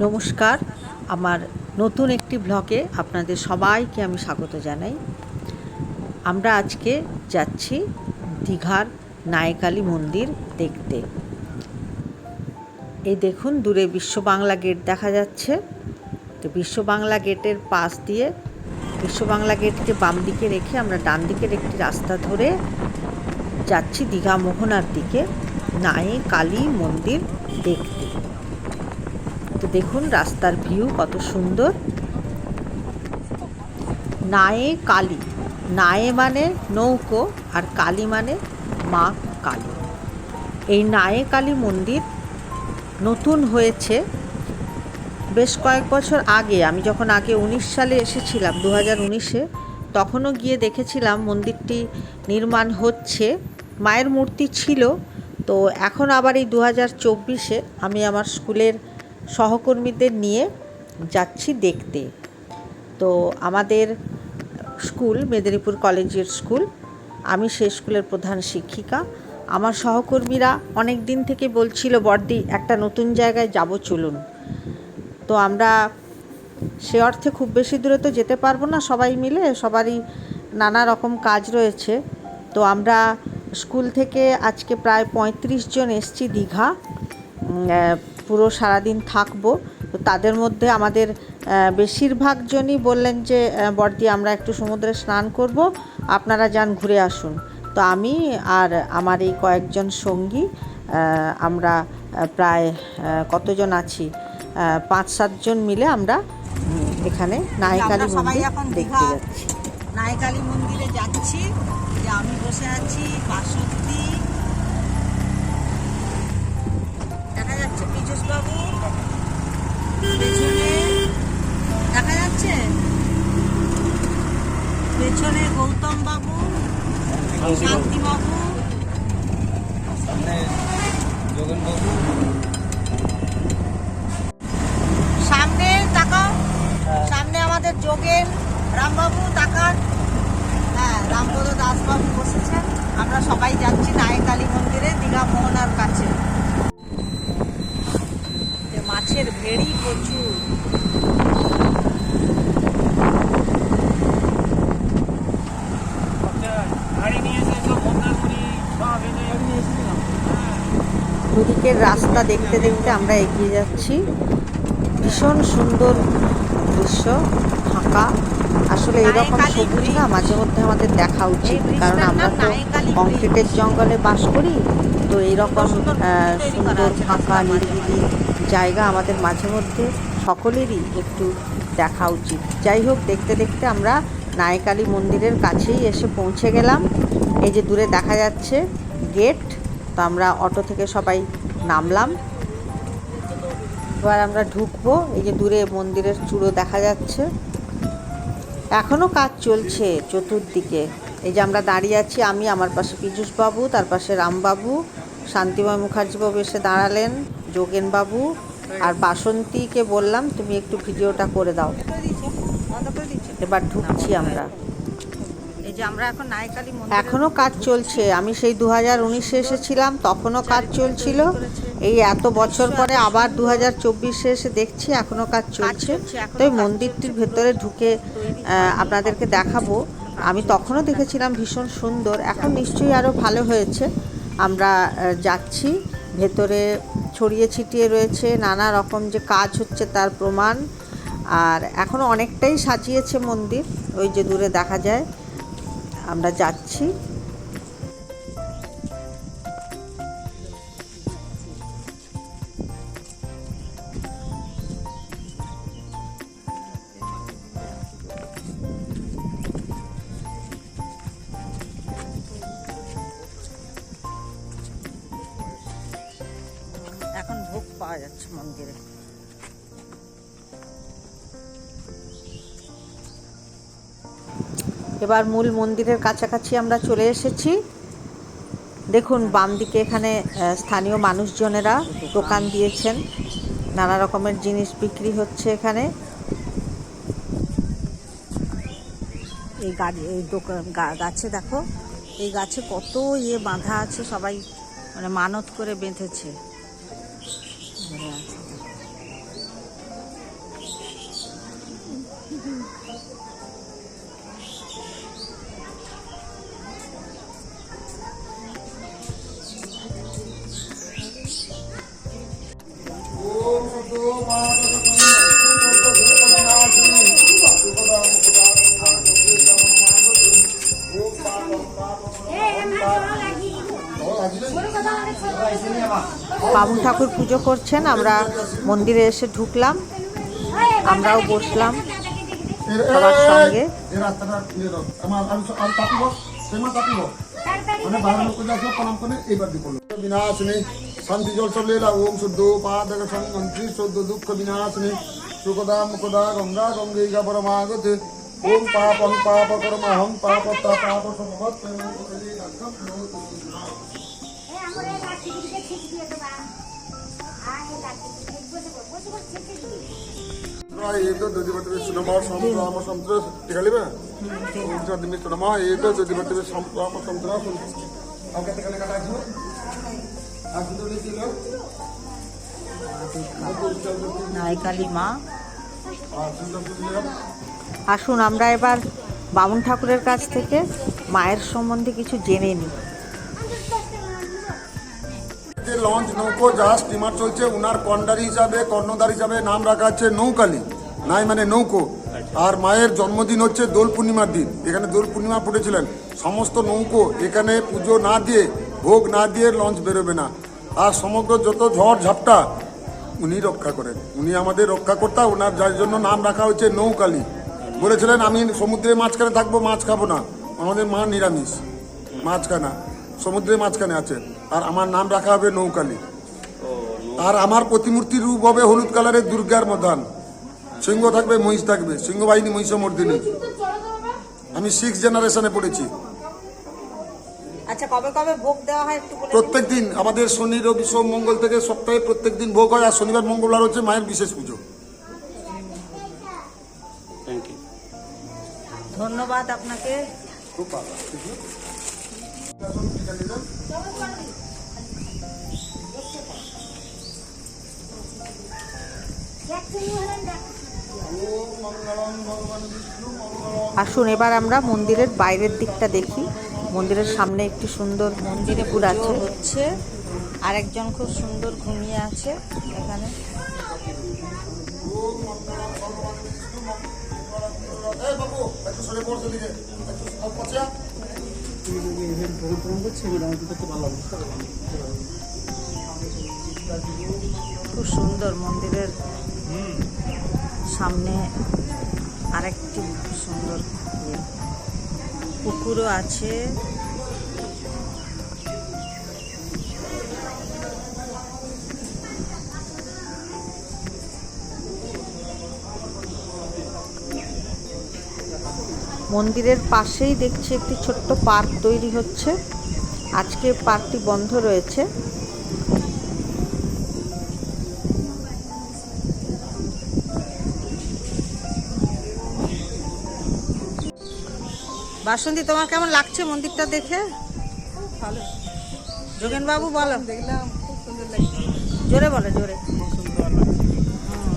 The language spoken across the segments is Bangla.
নমস্কার, আমার নতুন একটি ব্লগে আপনাদের সবাইকে আমি স্বাগত জানাই। আমরা আজকে যাচ্ছি দীঘার নায়কালী মন্দির দেখতে। এই দেখুন দূরে বিশ্ব বাংলা গেট দেখা যাচ্ছে। তো বিশ্ব বাংলা গেটের পাশ দিয়ে বিশ্ব বাংলা গেটকে বাম দিকে রেখে আমরা ডান দিকের একটি রাস্তা ধরে যাচ্ছি দীঘা মোহনার দিকে নায়কালী মন্দির দেখতে। তো দেখুন রাস্তার ভিউ কত সুন্দর। নায়কালী, নায়ে মানে নৌকো আর কালী মানে মা কালী। এই নায়কালী মন্দির নতুন হয়েছে বেশ কয়েক বছর আগে। আমি যখন আগে 19 সালে এসেছিলাম, 2019-এ, তখনও গিয়ে দেখেছিলাম মন্দিরটি নির্মাণ হচ্ছে। মায়ের মূর্তি ছিল। তো এখন আবার এই 2024-এ আমি আমার স্কুলের সহকর্মীদের নিয়ে যাচ্ছি দেখতে। তো আমাদের স্কুল মেদিনীপুর কলেজের স্কুল, আমি সেই স্কুলের প্রধান শিক্ষিকা। আমার সহকর্মীরা অনেক দিন থেকে বলছিল, বড়দি একটা নতুন জায়গায় যাব, চলুন। তো আমরা সে অর্থে খুব বেশি দূরে তো যেতে পারবো না, সবাই মিলে সবারই নানা রকম কাজ রয়েছে। তো আমরা স্কুল থেকে আজকে প্রায় 35 জন এসছি দীঘা, পুরো সারাদিন থাকবো। তো তাদের মধ্যে আমাদের বেশিরভাগ জনই বললেন যে বড়দি আমরা একটু সমুদ্রে স্নান করব, আপনারা যান ঘুরে আসুন। তো আমি আর আমার এই কয়েকজন সঙ্গী আমরা প্রায় কতজন আছি, 5-7 জন মিলে আমরা এখানে নায়কালী মন্দির দেখতে যাচ্ছি। নায়কালী মন্দিরে যাচ্ছি। যে আমি বসে আছি, বাসন্তী দেখা যাচ্ছে, পীযুষ বাবু পেছনে দেখা যাচ্ছে, পেছনে গৌতম বাবু, শান্তি বাবু, সামনে তাকাও, সামনে আমাদের যোগেন রামবাবু তাকান, হ্যাঁ রামপদ দাসবাবু বসেছেন। আমরা সবাই যাচ্ছি নায়কালী মন্দিরে দীঘা মোহনার কাছে। মাছের ভেড়ি প্রচুর। দুদিকের রাস্তা দেখতে দেখতে আমরা এগিয়ে যাচ্ছি। ভীষণ সুন্দর দৃশ্য, ফাঁকা। আসলে এরকম সবুজ না মাঝে মধ্যে আমাদের দেখা উচিত, কারণ আমরা তো কংক্রিটের জঙ্গলে বাস করি। তো এইরকম সুন্দর ফাঁকা নিরিবিলি জায়গা আমাদের মাঝে মধ্যে সকলেরই একটু দেখা উচিত। যাই হোক, দেখতে দেখতে আমরা নায়কালী মন্দিরের কাছেই এসে পৌঁছে গেলাম। এই যে দূরে দেখা যাচ্ছে গেট। তো আমরা অটো থেকে সবাই নামলাম, এবার আমরা ঢুকবো। এই যে দূরে মন্দিরের চূড়ো দেখা যাচ্ছে। এখনও কাজ চলছে চতুর্দিকে। এই যে আমরা দাঁড়িয়ে আছি, আমি, আমার পাশে পীযুষ বাবু, তার পাশে রামবাবু, শান্তিময় মুখার্জি বাবু এসে দাঁড়ালেন, যোগেন বাবু, আর বাসন্তীকে বললাম তুমি একটু ভিডিওটা করে দাও। এবার ঢুকছি আমরা। এই যে আমরা এখন নায়কালী মন্দির, এখনও কাজ চলছে। আমি সেই 2019-এ এসেছিলাম, তখনও কাজ চলছিল। এই এত বছর পরে আবার 2024-এ এসে দেখছি এখনও কাজ চলছে। তো এই মন্দিরটির ভেতরে ঢুকে আপনাদেরকে দেখাবো। আমি তখনও দেখেছিলাম ভীষণ সুন্দর, এখন নিশ্চয়ই আরও ভালো হয়েছে। আমরা যাচ্ছি, ভেতরে ছড়িয়ে ছিটিয়ে রয়েছে নানা রকম যে কাজ হচ্ছে তার প্রমাণ। আর এখনও অনেকটাই সাজিয়েছে মন্দির, ওই যে দূরে দেখা যায়। আমরা যাচ্ছি। এখন ভোগ পাওয়া যাচ্ছে মন্দিরে। এবার মূল মন্দিরের কাছাকাছি আমরা চলে এসেছি। দেখুন বাম দিকে এখানে স্থানীয় মানুষজনেরা দোকান দিয়েছেন, নানা রকমের জিনিস বিক্রি হচ্ছে এখানে। এই গাছে দেখো, এই গাছে কত বাঁধা আছে, সবাই মানে মানত করে বেঁধেছে। বামুন ঠাকুর পুজো করছেন, আমরা মন্দিরে এসে ঢুকলাম, আমরাও বসলাম সবার সঙ্গে। বিনাশিনী শান্তি জল চলে ওম শুদ্ধ পাদক সংগন্ত্রী শুদ্ধ দুঃখ বিনাশিনী সুখদা মুখদা গঙ্গা গঙ্গিকা পরমাগতে ওম পাপং পাপ কর্মহং পাপতা পাপ সমবৎ নায়কালী মা। আসুন আমরা এবার বামুন ঠাকুরের কাছ থেকে মায়ের সম্বন্ধে কিছু জেনে নিই। লঞ্চ নৌকো জাহাজ স্টিমার চলছে, উনার কর্ণধার হিসাবে নাম রাখা আছে নৌকালী, নাই মানে নৌকো। আর মায়ের জন্মদিন হচ্ছে দোল পূর্ণিমার দিন, এখানে দোল পূর্ণিমা পড়েছিলেন। সমস্ত নৌকো এখানে পুজো না দিয়ে, ভোগ না দিয়ে লঞ্চ বেরোবে না। আর সমগ্র যত ঝড় ঝাপটা উনি রক্ষা করেন, উনি আমাদের রক্ষাকর্তা। ওনার যার জন্য নাম রাখা হচ্ছে নৌকালী। বলেছিলেন আমি সমুদ্রের মাঝখানে থাকবো, মাছ খাবো না। আমাদের মা নিরামিষ, মাছ খায় না, সমুদ্রের মাঝখানে আছেন। আর আমার নাম রাখা হবে নৌকালী। আর আমার প্রতিমূর্তির রূপ হবে হলুদ কালারের দুর্গার মধান, সিংহ থাকবে, মহিষ থাকবে, সিংহ বাহিনী মহিষমর্দিনী। আমি 6 জেনারেশনে পড়েছি। আচ্ছা, কবে কবে ভোগ দেওয়া হয় একটু বলে? প্রত্যেক দিন আমাদের শনি রবি সোম মঙ্গল থেকে সপ্তাহে প্রত্যেক দিন ভোগ হয়। আর শনিবার মঙ্গলবার হচ্ছে মায়ের বিশেষ পুজো। ধন্যবাদ আপনাকে। খুব ভালো। আসুন এবার আমরা মন্দিরের বাইরের দিকটা দেখি। মন্দিরের সামনে একটি সুন্দর মন্দিরে পুজো হচ্ছে, আরেকজন খুব সুন্দর ঘুমিয়ে আছে এখানে। খুব সুন্দর মন্দিরের সামনে আরেকটি সুন্দর পুকুরও আছে। মন্দিরের পাশেই দেখছি একটি ছোট্ট পার্ক তৈরি হচ্ছে। আজকে পার্কটি বন্ধ রয়েছে। বাসন্তী, তোমার কেমন লাগছে মন্দিরটা দেখে? ভালো। যোগেন বাবু বলো। দেখলাম খুব সুন্দর লাগছে। জোরে বলো, জোরে। খুব সুন্দর লাগছে।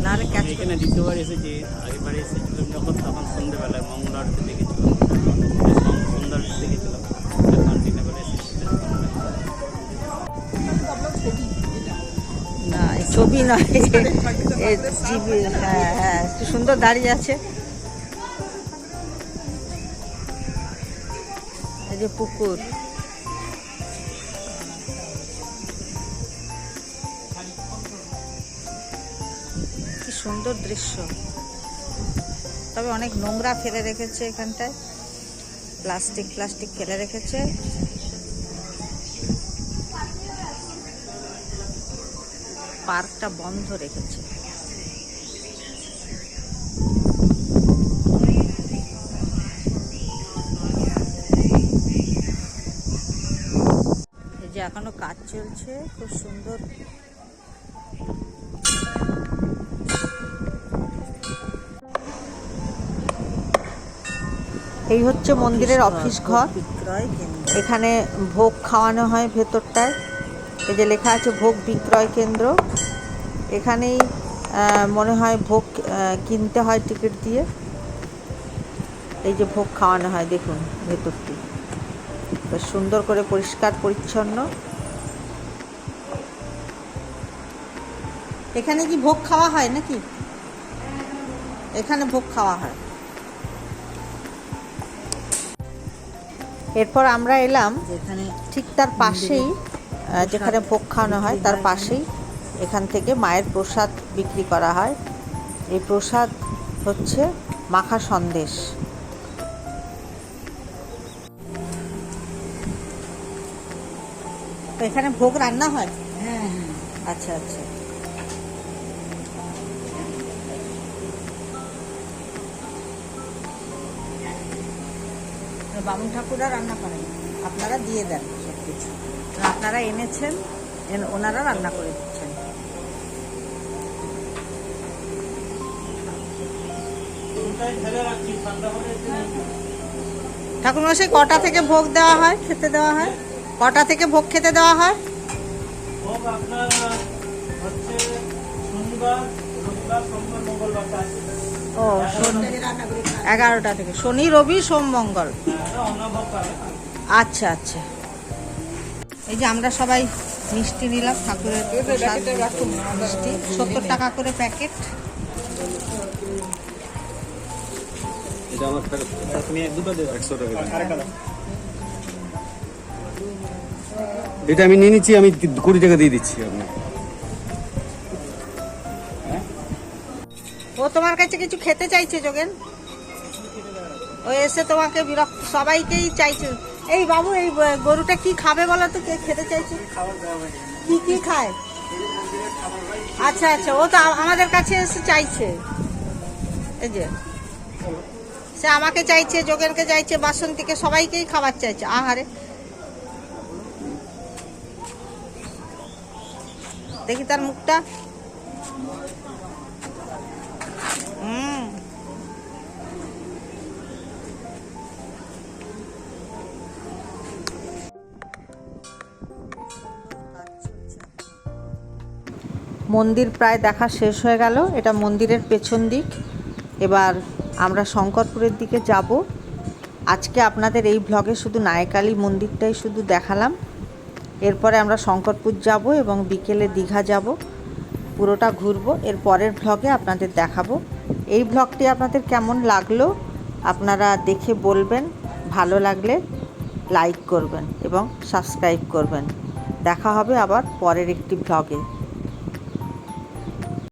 নাহলে ক্যাচ এখানে দ্বিতীয়বার এসেছি, আগেরবার এসেছিলাম যখন তখন সন্ধ্যেবেলায় মঙ্গল আরতি দেখেছিলাম, সুন্দর দেখেছিলাম। এখন দিনে করে এসেছিলাম। না, ছবি নয়, জিবি। হ্যাঁ হ্যাঁ, কি সুন্দর দাঁড়িয়ে আছে। এই যে পুকুর, কি সুন্দর দৃশ্য। তবে অনেক নোংরা ফেলে রেখেছে এখানটায়, প্লাস্টিক ফেলে রেখেছে। পার্কটা বন্ধ রেখেছে। এই যে এখনো কাজ চলছে, খুব সুন্দর। এই হচ্ছে মন্দিরের অফিস ঘর। এখানে ভোগ খাওয়ানো হয় ভেতরটায়। এই যে লেখা আছে ভোগ বিক্রয় কেন্দ্র। এখানেই মনে হয় ভোগ কিনতে হয় টিকিট দিয়ে। এই যে ভোগ খাওয়ানো হয়, দেখুন ভেতরটি বেশ সুন্দর করে পরিষ্কার পরিচ্ছন্ন। এখানে কি ভোগ খাওয়া হয় নাকি? এখানে ভোগ খাওয়া হয়। এরপর আমরা এলাম যেখানে ঠিক তার পাশেই, যেখানে ভোগ খাওয়ানো হয় তার পাশেই এখান থেকে মায়ের প্রসাদ বিক্রি করা হয়। এই প্রসাদ হচ্ছে মাখা সন্দেশ। তো এখানে ভোগ রান্না হয়? হ্যাঁ আচ্ছা আচ্ছা। বামুন ঠাকুররা রান্না করেন, আপনারা দিয়ে দেন সব কিছু, আপনারা এনেছেন, ওনারা রান্না করে দিচ্ছেন। ঠাকুরমশাই কটা থেকে ভোগ দেওয়া হয়, খেতে দেওয়া হয়? কটা থেকে ভোগ খেতে দেওয়া হয়? ভোগ আপনার হচ্ছে শনিবার, রবিবার, সোমবার, মঙ্গলবার। ও, শনি 11টা থেকে, শনি রবি সোম মঙ্গল। অন্নভোগ পাবে। আচ্ছা আচ্ছা। এই যে আমরা সবাই মিষ্টি নিলাম, ঠাকুরের প্রসাদ মিষ্টি 70 টাকা করে প্যাকেট। তুমি দুটো দেবে 100 টাকা। এটা আমি নিয়ে নিচ্ছি, আমি 20 টাকা দিয়ে দিচ্ছি আপনাকে। ও তোমার কাছে কিছু খেতে চাইছে যোগেন, ও এসে তোমাকে বিরক্ত, সবাইকেই চাইছে। এই বাবু, এই গরুটা কি খাবে বলো তো, কে খেতে চাইছে? কি কি খায়? আচ্ছা আচ্ছা, ও তো আমাদের কাছে এসে চাইছে। এই যে সে আমাকে চাইছে, যোগেনকে চাইছে, বাসন্তীকে, সবাইকেই খাবার চাইছে। আহারে, দেখি তার মুখটা। মন্দির প্রায় দেখা শেষ হয়ে গেল। এটা মন্দিরের পেছন দিক। এবার আমরা শঙ্করপুরের দিকে যাব। আজকে আপনাদের এই ব্লগে শুধু নায়কালী মন্দিরটাই শুধু দেখালাম। এরপরে আমরা শঙ্করপুর যাব এবং বিকেলে দীঘা যাব, পুরোটা ঘুরবো। এর পরের ব্লগে আপনাদের দেখাবো। এই ব্লগটি আপনাদের কেমন লাগলো আপনারা দেখে বলবেন। ভালো লাগলে লাইক করবেন এবং সাবস্ক্রাইব করবেন। দেখা হবে আবার পরের একটি ব্লগে।